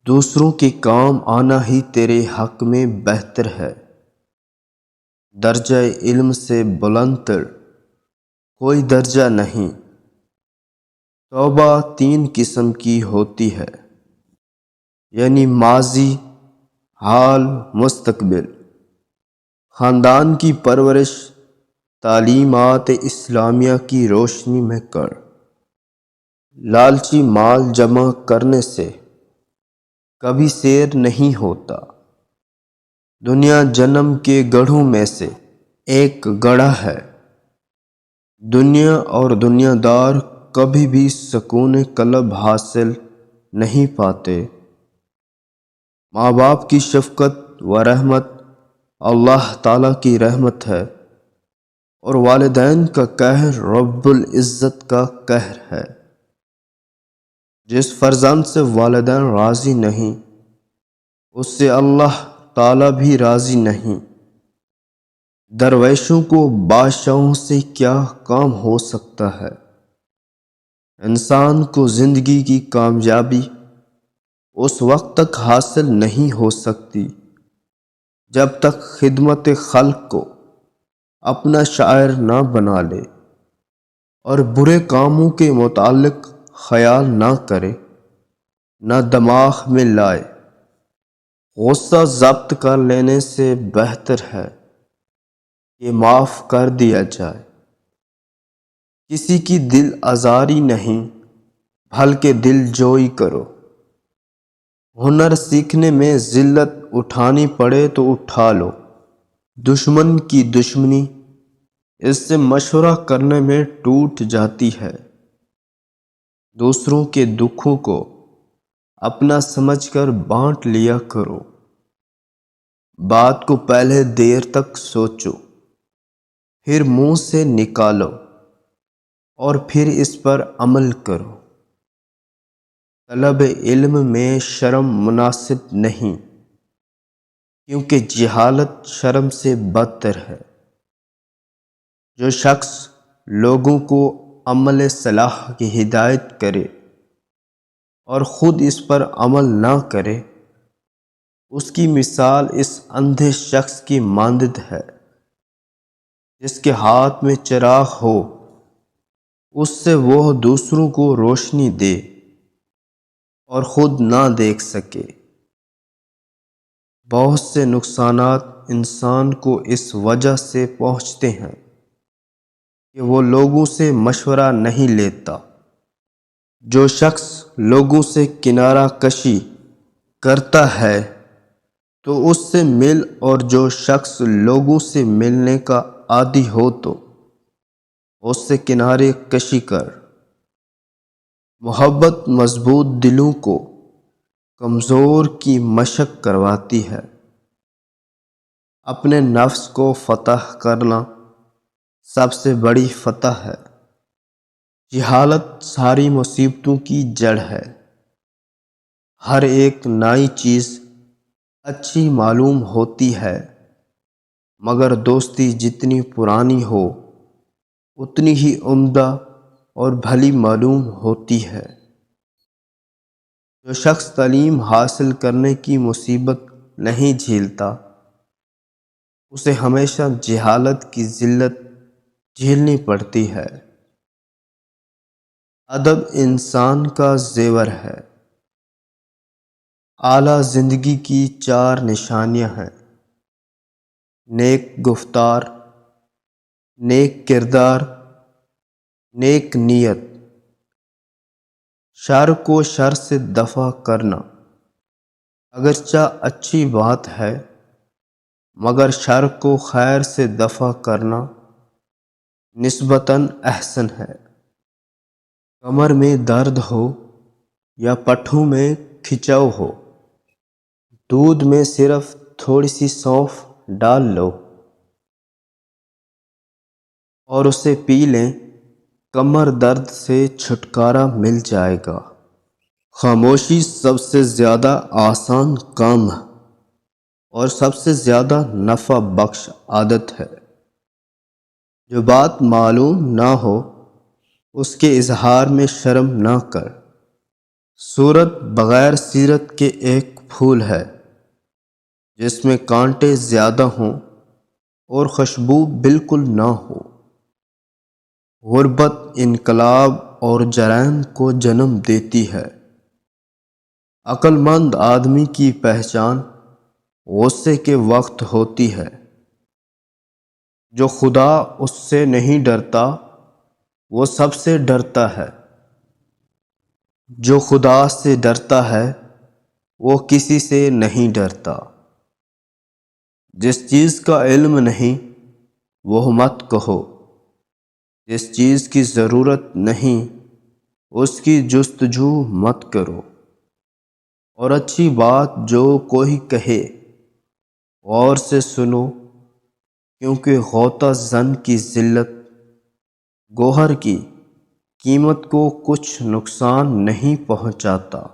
دوسروں کے کام آنا ہی تیرے حق میں بہتر ہے۔ درجہ علم سے بلند تر کوئی درجہ نہیں۔ توبہ 3 قسم کی ہوتی ہے، یعنی ماضی، حال، مستقبل۔ خاندان کی پرورش تعلیمات اسلامیہ کی روشنی میں کر۔ لالچی مال جمع کرنے سے کبھی سیر نہیں ہوتا۔ دنیا جنم کے گڑھوں میں سے ایک گڑھا ہے۔ دنیا اور دنیا دار کبھی بھی سکون قلب حاصل نہیں پاتے۔ ماں باپ کی شفقت و رحمت اللہ تعالیٰ کی رحمت ہے، اور والدین کا قہر رب العزت کا قہر ہے۔ جس فرزند سے والدین راضی نہیں، اس سے اللہ تعالیٰ بھی راضی نہیں۔ درویشوں کو بادشاہوں سے کیا کام ہو سکتا ہے؟ انسان کو زندگی کی کامیابی اس وقت تک حاصل نہیں ہو سکتی جب تک خدمت خلق کو اپنا شاعر نہ بنا لے اور برے کاموں کے متعلق خیال نہ کرے، نہ دماغ میں لائے۔ غصہ ضبط کر لینے سے بہتر ہے کہ معاف کر دیا جائے۔ کسی کی دل آزاری نہیں، بلکہ دل جوئی کرو۔ ہنر سیکھنے میں ذلت اٹھانی پڑے تو اٹھا لو۔ دشمن کی دشمنی اس سے مشورہ کرنے میں ٹوٹ جاتی ہے۔ دوسروں کے دکھوں کو اپنا سمجھ کر بانٹ لیا کرو۔ بات کو پہلے دیر تک سوچو، پھر منہ سے نکالو، اور پھر اس پر عمل کرو۔ طلب علم میں شرم مناسب نہیں، کیونکہ جہالت شرم سے بدتر ہے۔ جو شخص لوگوں کو عمل صلاح کی ہدایت کرے اور خود اس پر عمل نہ کرے، اس کی مثال اس اندھے شخص کی مانند ہے جس کے ہاتھ میں چراغ ہو، اس سے وہ دوسروں کو روشنی دے اور خود نہ دیکھ سکے۔ بہت سے نقصانات انسان کو اس وجہ سے پہنچتے ہیں کہ وہ لوگوں سے مشورہ نہیں لیتا۔ جو شخص لوگوں سے کنارہ کشی کرتا ہے تو اس سے مل، اور جو شخص لوگوں سے ملنے کا عادی ہو تو اس سے کنارے کشی کر۔ محبت مضبوط دلوں کو کمزور کی مشق کرواتی ہے۔ اپنے نفس کو فتح کرنا سب سے بڑی فتح ہے۔ جہالت ساری مصیبتوں کی جڑ ہے۔ ہر ایک نئی چیز اچھی معلوم ہوتی ہے، مگر دوستی جتنی پرانی ہو اتنی ہی عمدہ اور بھلی معلوم ہوتی ہے۔ جو شخص تعلیم حاصل کرنے کی مصیبت نہیں جھیلتا، اسے ہمیشہ جہالت کی ذلت جھیلنی پڑتی ہے۔ ادب انسان کا زیور ہے۔ اعلیٰ زندگی کی 4 نشانیاں ہیں: نیک گفتار، نیک کردار، نیک نیت، شر کو شر سے دفع کرنا۔ اگرچہ اچھی بات ہے، مگر شر کو خیر سے دفع کرنا نسبتاً احسن ہے۔ کمر میں درد ہو یا پٹھوں میں کھچاؤ ہو، دودھ میں صرف تھوڑی سی سونف ڈال لو اور اسے پی لیں، کمر درد سے چھٹکارا مل جائے گا۔ خاموشی سب سے زیادہ آسان کام اور سب سے زیادہ نفع بخش عادت ہے۔ جو بات معلوم نہ ہو اس کے اظہار میں شرم نہ کر۔ صورت بغیر سیرت کے ایک پھول ہے جس میں کانٹے زیادہ ہوں اور خوشبو بالکل نہ ہو۔ غربت انقلاب اور جرائم کو جنم دیتی ہے۔ عقل مند آدمی کی پہچان غصے کے وقت ہوتی ہے۔ جو خدا اس سے نہیں ڈرتا وہ سب سے ڈرتا ہے۔ جو خدا سے ڈرتا ہے وہ کسی سے نہیں ڈرتا۔ جس چیز کا علم نہیں وہ مت کہو، جس چیز کی ضرورت نہیں اس کی جستجو مت کرو، اور اچھی بات جو کوئی کہے غور سے سنو، کیونکہ غوطہ زن کی ذلت گوہر کی قیمت کو کچھ نقصان نہیں پہنچاتا۔